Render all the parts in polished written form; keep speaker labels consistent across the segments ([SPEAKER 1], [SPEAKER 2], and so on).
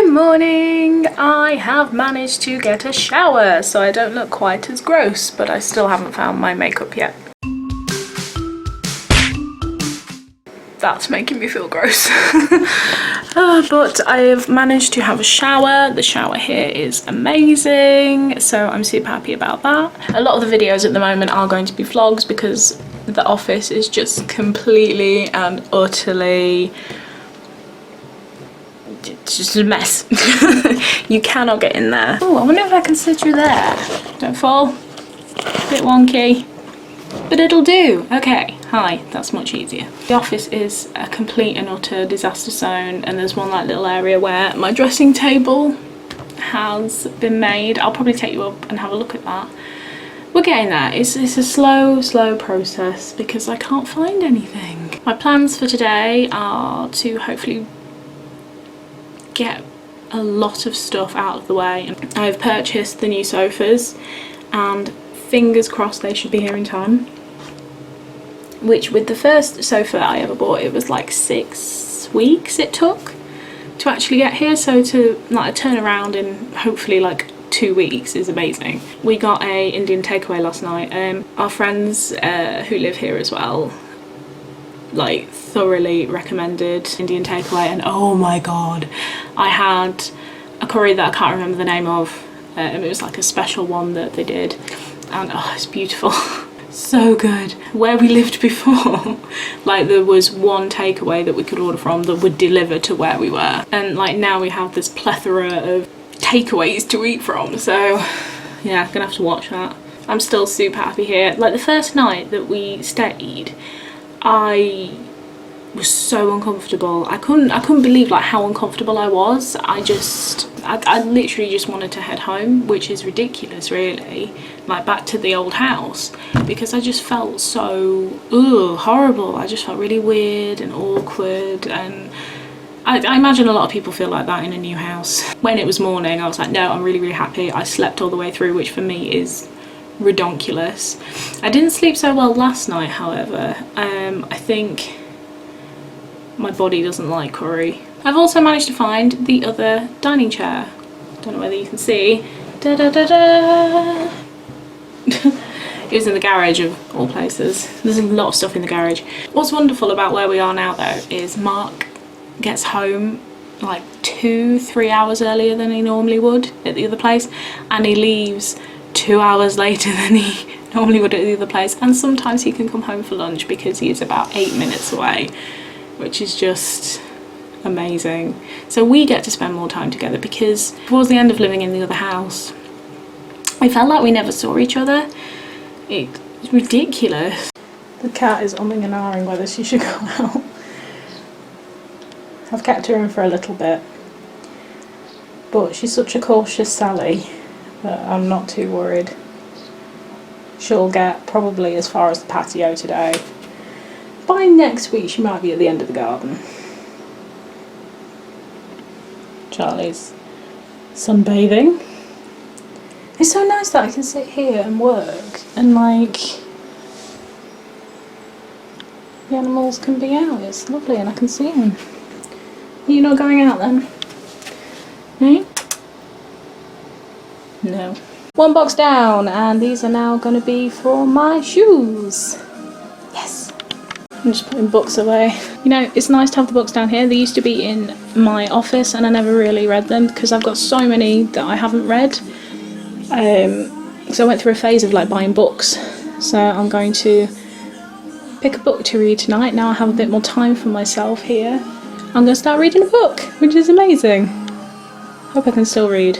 [SPEAKER 1] Good morning! I have managed to get a shower so I don't look quite as gross, but I still haven't found my makeup yet. That's making me feel gross. But I have managed to have a shower. The shower here is amazing, so I'm super happy about that. A lot of the videos at the moment are going to be vlogs because the office is just completely and utterly just a mess. You cannot get in there. Oh, I wonder if I can sit through there. Don't fall. A bit wonky, but it'll do. Okay, hi, that's much easier. The office is a complete and utter disaster zone, and there's one like little area where my dressing table has been made. I'll probably take you up and have a look at that. We're getting there. It's a slow process because I can't find anything. My plans for today are to hopefully get a lot of stuff out of the way. I've purchased the new sofas and fingers crossed they should be here in time. Which with the first sofa I ever bought, it was like 6 weeks it took to actually get here, so to like turn around in hopefully like 2 weeks is amazing. We got a Indian takeaway last night. Our friends who live here as well like thoroughly recommended Indian takeaway, and oh my god, I had a curry that I can't remember the name of. It was like a special one that they did, and oh, it's beautiful. So good. Where we lived before, like there was one takeaway that we could order from that would deliver to where we were, and like now we have this plethora of takeaways to eat from, so yeah, gonna have to watch that. I'm still super happy here. Like the first night that we stayed, I was so uncomfortable. I couldn't believe like how uncomfortable I was. I literally just wanted to head home, which is ridiculous really, like back to the old house, because I just felt so horrible. I just felt really weird and awkward, and I imagine a lot of people feel like that in a new house. When it was morning, I was like, no, I'm really happy. I slept all the way through, which for me is redonkulous. I didn't sleep so well last night, however. I think my body doesn't like curry. I've also managed to find the other dining chair. Don't know whether you can see. Da da da da. It was in the garage of all places. There's a lot of stuff in the garage. What's wonderful about where we are now though is Mark gets home like 2-3 hours earlier than he normally would at the other place, and he leaves 2 hours later than he normally would at the other place, and sometimes he can come home for lunch because he is about 8 minutes away, which is just amazing. So we get to spend more time together, because towards the end of living in the other house I felt like we never saw each other. It's ridiculous. The cat is umming and ahhing whether she should go out. I've kept her in for a little bit, but she's such a cautious Sally that I'm not too worried. She'll get probably as far as the patio today. By next week she might be at the end of the garden. Charlie's sunbathing. It's so nice that I can sit here and work and like the animals can be out. It's lovely and I can see them. Are you not going out then? Eh? No. One box down, and these are now going to be for my shoes. Yes. I'm just putting books away. You know, it's nice to have the books down here. They used to be in my office and I never really read them because I've got so many that I haven't read. So I went through a phase of like buying books. So I'm going to pick a book to read tonight. Now I have a bit more time for myself here. I'm going to start reading a book, which is amazing. Hope I can still read.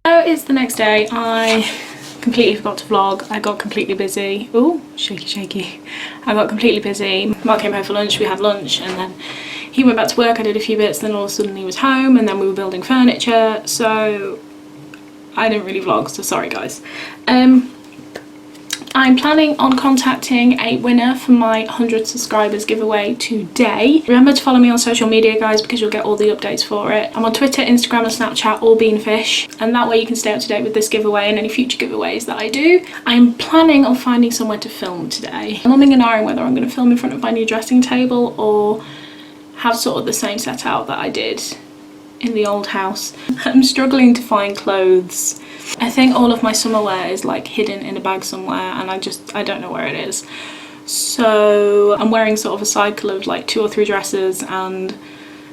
[SPEAKER 1] So it's the next day. I completely forgot to vlog. I got completely busy. Ooh, shaky. I got completely busy. Mark came home for lunch, we had lunch, and then he went back to work. I did a few bits, then all of a sudden he was home, and then we were building furniture, so I didn't really vlog, so sorry guys. I'm planning on contacting a winner for my 100 subscribers giveaway today. Remember to follow me on social media guys, because you'll get all the updates for it. I'm on Twitter, Instagram and Snapchat, all Beenafish, and that way you can stay up to date with this giveaway and any future giveaways that I do. I'm planning on finding somewhere to film today. I'm umming and ahhing whether I'm going to film in front of my new dressing table or have sort of the same setup that I did in the old house. I'm struggling to find clothes. I think all of my summer wear is like hidden in a bag somewhere, and I don't know where it is. So I'm wearing sort of a cycle of like 2 or 3 dresses and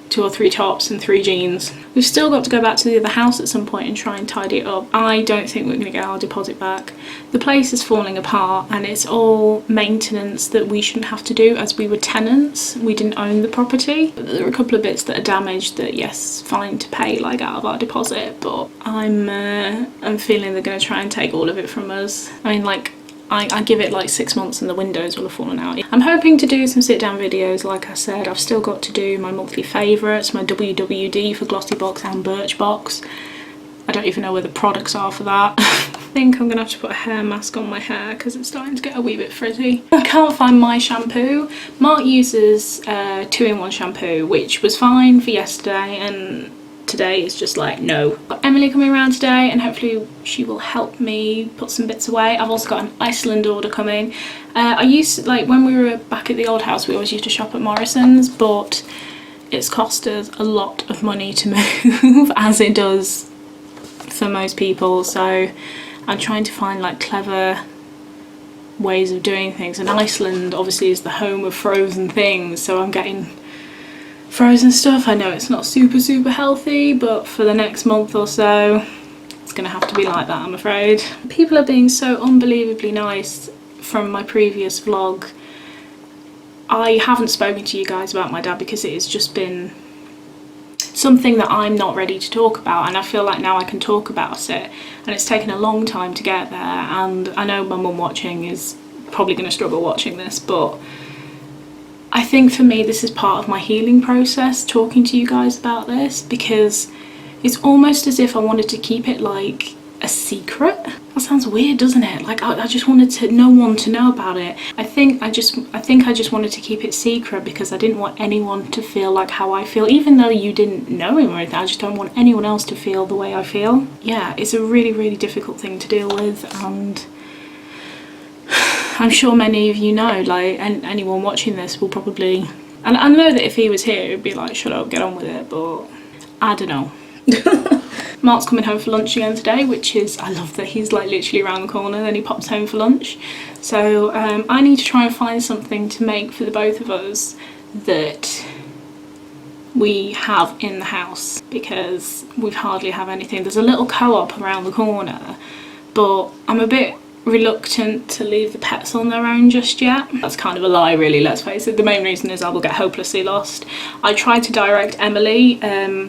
[SPEAKER 1] 2 or 3 tops and 3 jeans. We've still got to go back to the other house at some point and try and tidy it up. I don't think we're going to get our deposit back. The place is falling apart, and it's all maintenance that we shouldn't have to do as we were tenants. We didn't own the property. There are a couple of bits that are damaged that, yes, fine to pay like out of our deposit, but I'm feeling they're going to try and take all of it from us. I mean, like, I give it like 6 months and the windows will have fallen out. I'm hoping to do some sit down videos. Like I said, I've still got to do my monthly favourites, my WWD for Glossybox and Birchbox. I don't even know where the products are for that. I think I'm gonna have to put a hair mask on my hair because it's starting to get a wee bit frizzy. I can't find my shampoo. Mark uses 2-in-1 shampoo, which was fine for yesterday, and today is just like no. Got Emily coming around today, and hopefully she will help me put some bits away. I've also got an Iceland order coming. I used to, like when we were back at the old house, we always used to shop at Morrison's, but it's cost us a lot of money to move as it does for most people, so I'm trying to find like clever ways of doing things. And Iceland obviously is the home of frozen things, so I'm getting frozen stuff. I know it's not super healthy, but for the next month or so it's gonna have to be like that, I'm afraid. People are being so unbelievably nice from my previous vlog. I haven't spoken to you guys about my dad because it has just been something that I'm not ready to talk about, and I feel like now I can talk about it, and it's taken a long time to get there. And I know my mum watching is probably going to struggle watching this, but I think for me this is part of my healing process, talking to you guys about this, because it's almost as if I wanted to keep it like a secret. That sounds weird, doesn't it? Like I just wanted no one to know about it. I think I just wanted to keep it secret because I didn't want anyone to feel like how I feel, even though you didn't know him or anything. I just don't want anyone else to feel the way I feel. Yeah, it's a really difficult thing to deal with, and I'm sure many of you know, like, and anyone watching this will probably, and I know that if he was here he'd be like, shut up, get on with it, but I don't know. Mark's coming home for lunch again today, which is, I love that he's like literally around the corner, then he pops home for lunch. So I need to try and find something to make for the both of us that we have in the house, because we hardly have anything. There's a little co-op around the corner, but I'm a bit reluctant to leave the pets on their own just yet. That's kind of a lie, really, let's face it. The main reason is I will get hopelessly lost. I tried to direct Emily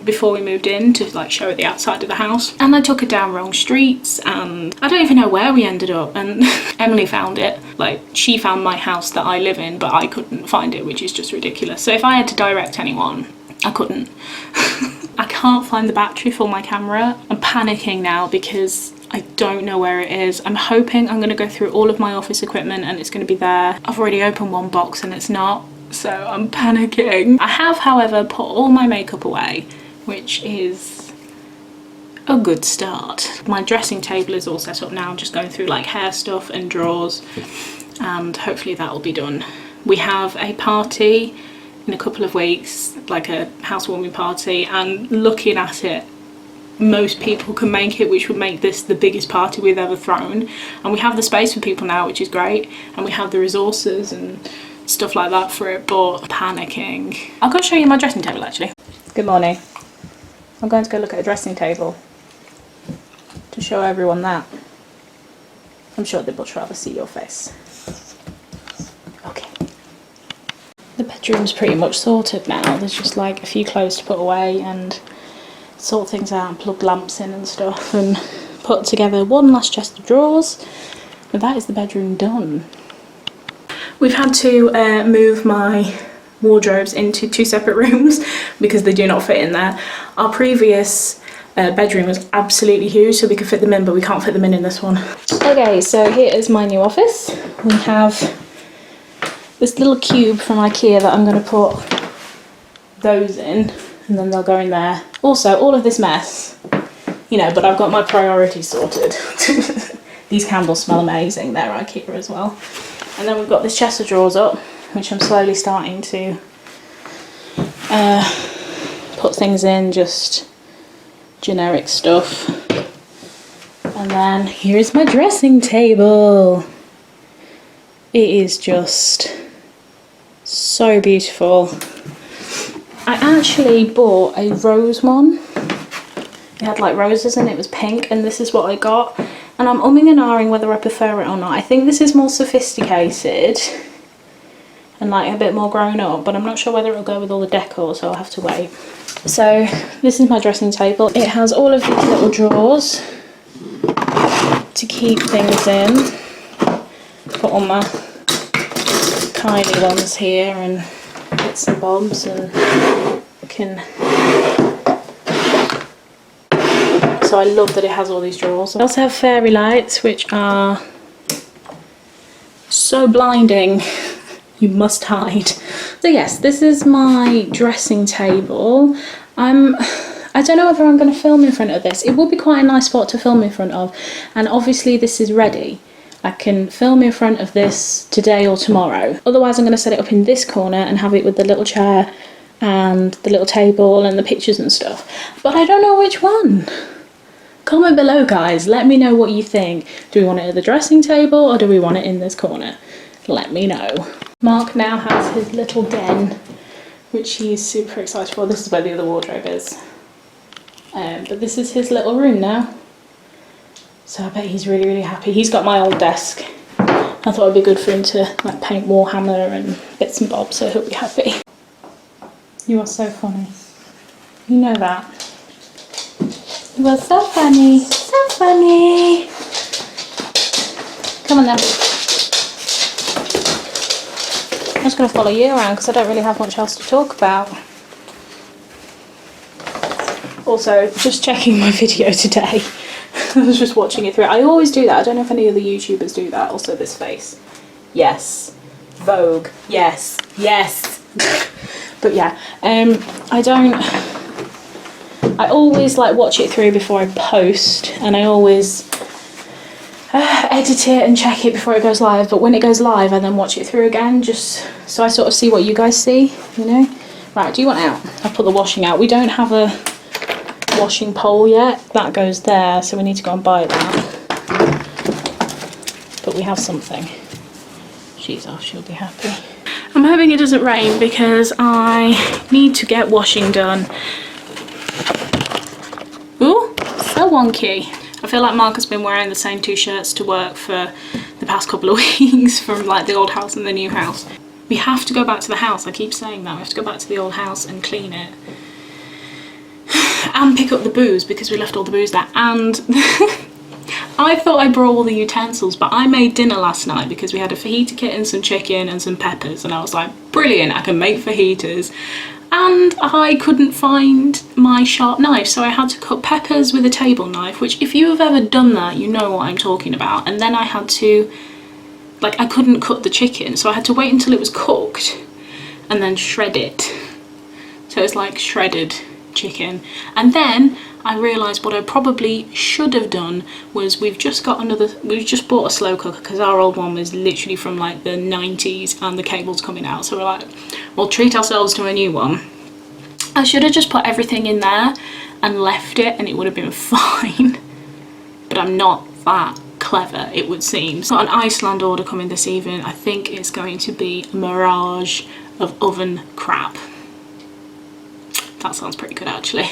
[SPEAKER 1] before we moved in to like show her the outside of the house, and I took her down wrong streets, and I don't even know where we ended up, and Emily found it. Like, she found my house that I live in, but I couldn't find it, which is just ridiculous. So if I had to direct anyone, I couldn't. I can't find the battery for my camera. I'm panicking now because I don't know where it is. I'm hoping I'm going to go through all of my office equipment and it's going to be there. I've already opened one box and it's not, so I'm panicking. I have, however, put all my makeup away, which is a good start. My dressing table is all set up now. I'm just going through like hair stuff and drawers, and hopefully that will be done. We have a party in a couple of weeks, like a housewarming party, and looking at it, most people can make it, which would make this the biggest party we've ever thrown. And we have the space for people now, which is great, and we have the resources and stuff like that for it, but panicking. I'll go show you my dressing table actually. Good morning. I'm going to go look at a dressing table to show everyone that. I'm sure they would rather see your face. Okay. The bedroom's pretty much sorted now. There's just like a few clothes to put away and sort things out and plug lamps in and stuff, and put together one last chest of drawers, and that is the bedroom done. We've had to move my wardrobes into 2 separate rooms because they do not fit in there. Our previous bedroom was absolutely huge, so we could fit them in, but we can't fit them in this one. Okay, so here is my new office. We have this little cube from IKEA that I'm going to put those in, and then they'll go in there. Also, all of this mess, you know, but I've got my priorities sorted. These candles smell amazing, they're IKEA as well. And then we've got this chest of drawers up, which I'm slowly starting to put things in, just generic stuff. And then here's my dressing table. It is just so beautiful. I actually bought a rose one. It had like roses and it was pink, and this is what I got. And I'm umming and ahhing whether I prefer it or not. I think this is more sophisticated and like a bit more grown up, but I'm not sure whether it'll go with all the decor, so I'll have to wait. So this is my dressing table. It has all of these little drawers to keep things in. Got all my Kylie ones here and bits and bobs, and can. So I love that it has all these drawers. I also have fairy lights, which are so blinding. You must hide. So yes, this is my dressing table. I don't know whether I'm going to film in front of this. It would be quite a nice spot to film in front of, and obviously this is ready. I can film in front of this today or tomorrow. Otherwise I'm going to set it up in this corner and have it with the little chair and the little table and the pictures and stuff. But I don't know which one. Comment below, guys. Let me know what you think. Do we want it at the dressing table or do we want it in this corner? Let me know. Mark now has his little den, which he's super excited for. This is where the other wardrobe is. But this is his little room now. So I bet he's really, really happy. He's got my old desk. I thought it'd be good for him to like paint Warhammer and bits and bobs, so he'll be happy. You are so funny. You know that. You are so funny. So funny. Come on then. I'm just going to follow you around because I don't really have much else to talk about. Also, just checking my video today. I was just watching it through. I always do that. I don't know if any other YouTubers do that. Also this face. Yes. Vogue. Yes. Yes. But yeah, I always like watch it through before I post, and I always edit it and check it before it goes live. But when it goes live, I then watch it through again, just so I sort of see what you guys see, you know. Right, do you want out? I've put the washing out. We don't have a washing pole yet. That goes there, so we need to go and buy that. But we have something. She's off, she'll be happy. I'm hoping it doesn't rain because I need to get washing done. Ooh, so wonky. I feel like Mark has been wearing the same two shirts to work for the past couple of weeks from like the old house and the new house. We have to go back to the house. I keep saying that. We have to go back to the old house and clean it. And pick up the booze because we left all the booze there. And I thought I brought all the utensils, but I made dinner last night because we had a fajita kit and some chicken and some peppers, and I was like, brilliant, I can make fajitas. And I couldn't find my sharp knife, so I had to cut peppers with a table knife, which if you have ever done that, you know what I'm talking about. And then I had to, like, I couldn't cut the chicken, so I had to wait until it was cooked and then shred it. So it's like shredded chicken. And then I realised what I probably should have done was we've just bought a slow cooker because our old one was literally from like the 90s and the cable's coming out, so we're like, we'll treat ourselves to a new one. I should have just put everything in there and left it and it would have been fine, but I'm not that clever, it would seem. So an Iceland order coming this evening. I think it's going to be a mirage of oven crap. That sounds pretty good actually.